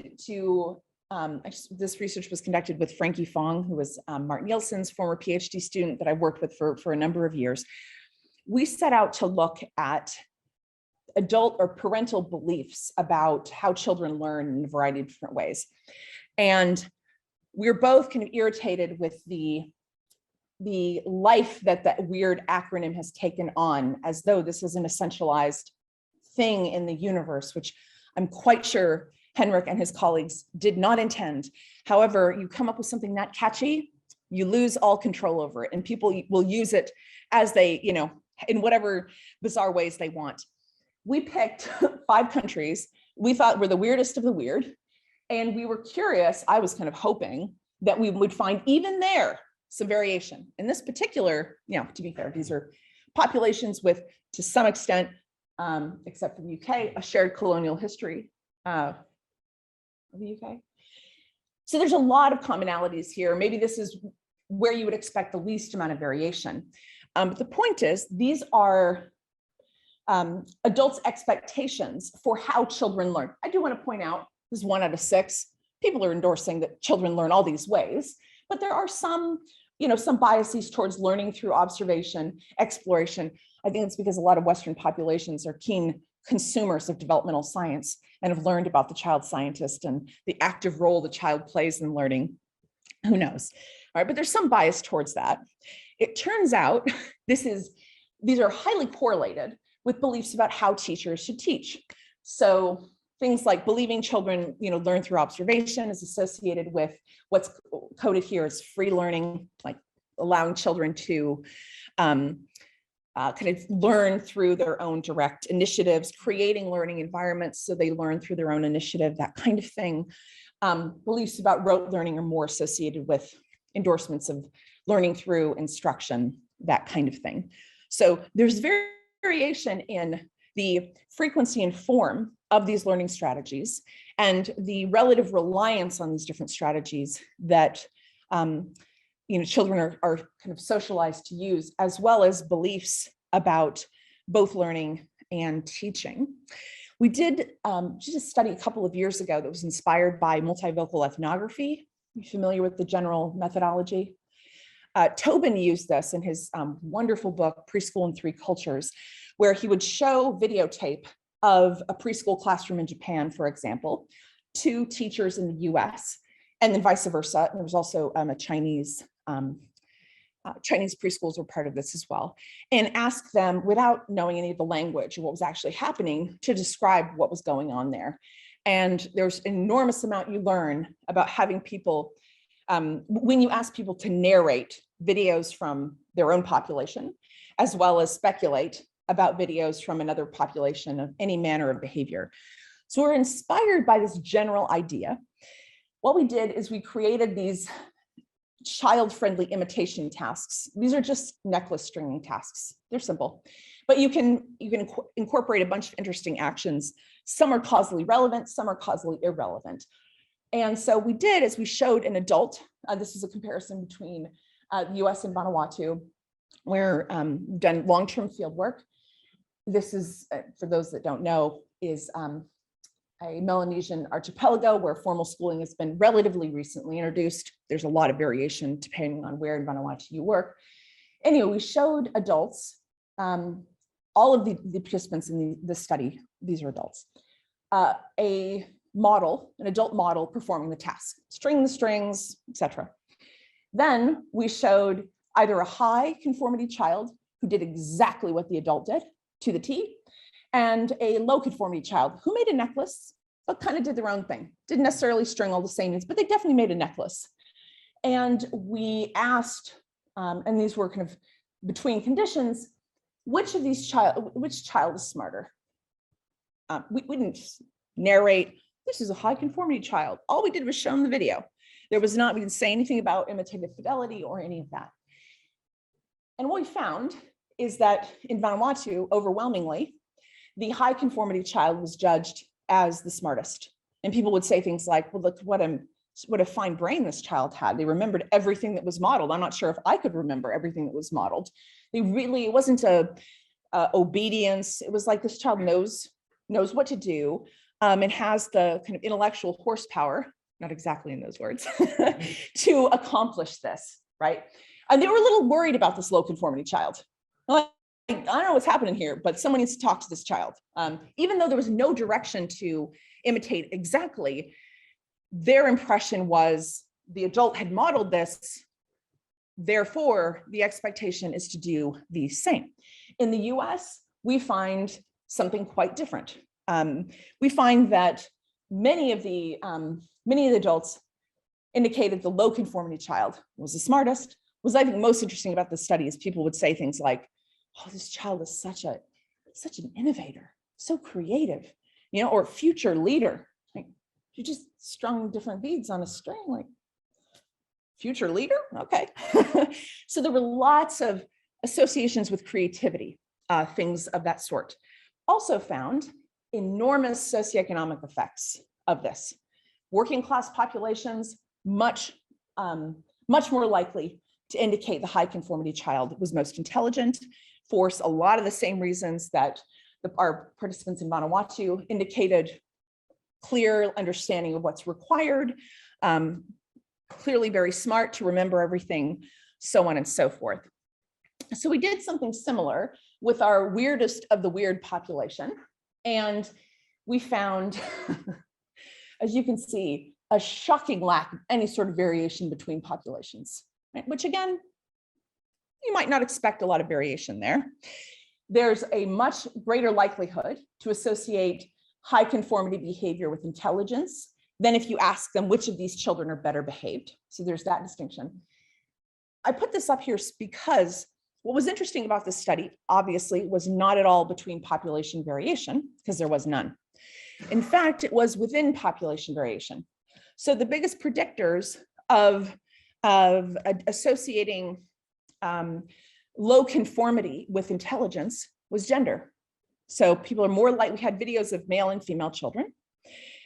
this research was conducted with Frankie Fong, who was Mark Nielsen's former PhD student that I worked with for a number of years. We set out to look at adult or parental beliefs about how children learn in a variety of different ways. And we're both kind of irritated with the life that weird acronym has taken on, as though this is an essentialized thing in the universe, which I'm quite sure Henrik and his colleagues did not intend. However, you come up with something that catchy, you lose all control over it, and people will use it as they, in whatever bizarre ways they want. We picked 5 countries we thought were the weirdest of the weird, and we were curious. I was kind of hoping that we would find even there some variation. In this particular, to be fair, these are populations with, to some extent, except for the UK, a shared colonial history of the UK. So there's a lot of commonalities here. Maybe this is where you would expect the least amount of variation. But the point is, these are adults' expectations for how children learn. I do want to point out, this is 1 out of 6. People are endorsing that children learn all these ways, but there are some biases towards learning through observation, exploration. I think it's because a lot of Western populations are keen consumers of developmental science and have learned about the child scientist and the active role the child plays in learning. Who knows? All right, but there's some bias towards that. It turns out these are highly correlated with beliefs about how teachers should teach. So things like believing children, learn through observation is associated with what's coded here as free learning, like allowing children to kind of learn through their own direct initiatives, creating learning environments so they learn through their own initiative, that kind of thing. Beliefs about rote learning are more associated with endorsements of learning through instruction, that kind of thing. So there's variation in the frequency and form of these learning strategies and the relative reliance on these different strategies that children are kind of socialized to use, as well as beliefs about both learning and teaching. We did just a study a couple of years ago that was inspired by multivocal ethnography. Are you familiar with the general methodology? Tobin used this in his wonderful book, Preschool in Three Cultures, where he would show videotape of a preschool classroom in Japan, for example, to teachers in the US, and then vice versa. And there was also a Chinese preschools were part of this as well, and ask them, without knowing any of the language or what was actually happening, to describe what was going on there. And there's an enormous amount you learn about having people, when you ask people to narrate videos from their own population, as well as speculate about videos from another population of any manner of behavior. So we're inspired by this general idea. What we did is we created these child-friendly imitation tasks. These are just necklace stringing tasks. They're simple, but you can incorporate a bunch of interesting actions. Some are causally relevant, some are causally irrelevant. And so we did, as we showed an adult, this is a comparison between the US and Vanuatu, where we've done long-term field work. This is, for those that don't know, is a Melanesian archipelago where formal schooling has been relatively recently introduced. There's a lot of variation depending on where in Vanuatu you work. Anyway, we showed adults, all of the participants in the study, these are adults, a model, an adult model performing the task, string the strings, etc. Then we showed either a high conformity child who did exactly what the adult did to the T, and a low conformity child who made a necklace, but kind of did their own thing. Didn't necessarily string all the same things, but they definitely made a necklace. And we asked, and these were kind of between conditions, which child is smarter? We didn't narrate, this is a high conformity child. All we did was show them the video. We didn't say anything about imitative fidelity or any of that. And what we found is that in Vanuatu, overwhelmingly, the high conformity child was judged as the smartest. And people would say things like, well, look what a fine brain this child had. They remembered everything that was modeled. I'm not sure if I could remember everything that was modeled. It wasn't obedience. It was like, this child knows what to do, and has the kind of intellectual horsepower, not exactly in those words, to accomplish this, right? And they were a little worried about this low conformity child. Like, I don't know what's happening here, but someone needs to talk to this child. Even though there was no direction to imitate exactly, their impression was the adult had modeled this, therefore the expectation is to do the same. In the US, we find something quite different. We find that many of the adults indicated the low conformity child was the smartest. What I think most interesting about this study is people would say things like, oh, this child is such an innovator, so creative, or future leader. Like, you just strung different beads on a string, like, future leader? Okay. So there were lots of associations with creativity, things of that sort. Also found enormous socioeconomic effects of this. Working class populations, much more likely to indicate the high conformity child was most intelligent, for a lot of the same reasons that our participants in Vanuatu indicated: clear understanding of what's required, clearly very smart to remember everything, so on and so forth. So we did something similar with our weirdest of the weird population, and we found, as you can see, a shocking lack of any sort of variation between populations, right? Which again, you might not expect a lot of variation there. There's a much greater likelihood to associate high conformity behavior with intelligence than if you ask them which of these children are better behaved. So there's that distinction. I put this up here because what was interesting about this study, obviously, was not at all between population variation, because there was none. In fact, it was within population variation. So the biggest predictors of associating low conformity with intelligence was gender. So people are more likely, we had videos of male and female children,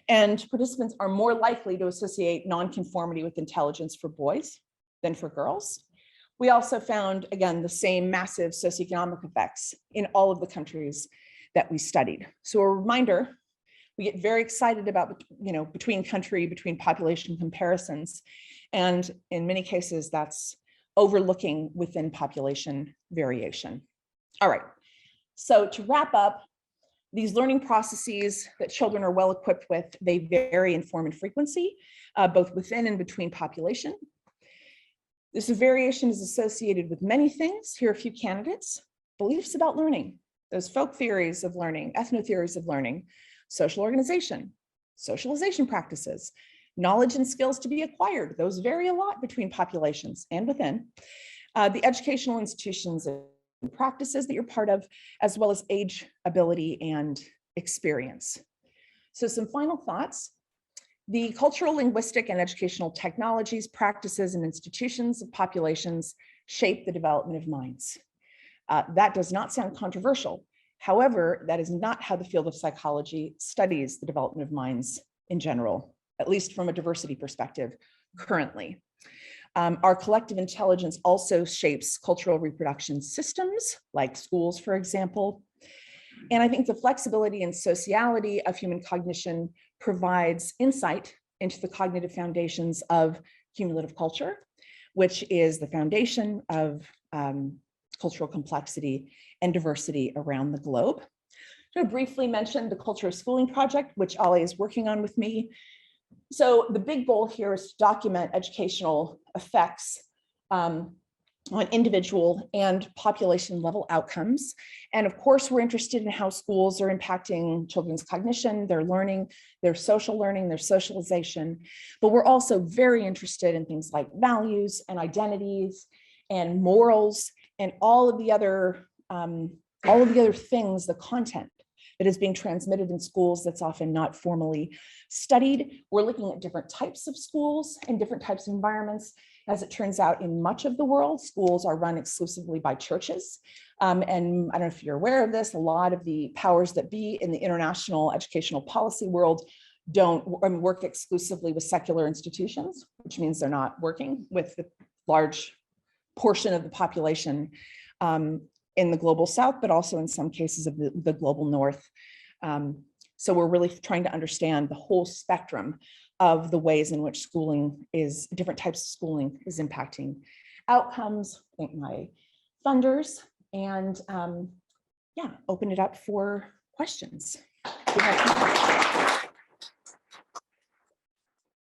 and participants are more likely to associate nonconformity with intelligence for boys than for girls. We also found, again, the same massive socioeconomic effects in all of the countries that we studied. So a reminder, we get very excited about, between country, between population comparisons. And in many cases, that's overlooking within population variation. All right, so to wrap up, these learning processes that children are well equipped with, they vary in form and frequency, both within and between population. This variation is associated with many things. Here are a few candidates: beliefs about learning, those folk theories of learning, ethno-theories of learning, social organization, socialization practices, knowledge and skills to be acquired. Those vary a lot between populations and within. The educational institutions and practices that you're part of, as well as age, ability, and experience. So some final thoughts. The cultural, linguistic, and educational technologies, practices, and institutions of populations shape the development of minds. That does not sound controversial. However, that is not how the field of psychology studies the development of minds in general, at least from a diversity perspective currently. Our collective intelligence also shapes cultural reproduction systems, like schools, for example. And I think the flexibility and sociality of human cognition provides insight into the cognitive foundations of cumulative culture, which is the foundation of cultural complexity and diversity around the globe. So I briefly mentioned the Culture of Schooling project, which Ali is working on with me. So the big goal here is to document educational effects on individual and population level outcomes. And of course, we're interested in how schools are impacting children's cognition, their learning, their social learning, their socialization. But we're also very interested in things like values and identities and morals and all of the other things, the content that is being transmitted in schools that's often not formally studied. We're looking at different types of schools and different types of environments. As it turns out, in much of the world, schools are run exclusively by churches. And I don't know if you're aware of this, a lot of the powers that be in the international educational policy world don't work exclusively with secular institutions, which means they're not working with the large portion of the population in the global South, but also in some cases of the global North. So we're really trying to understand the whole spectrum of the ways in which different types of schooling is impacting outcomes. Thank my funders, and open it up for questions.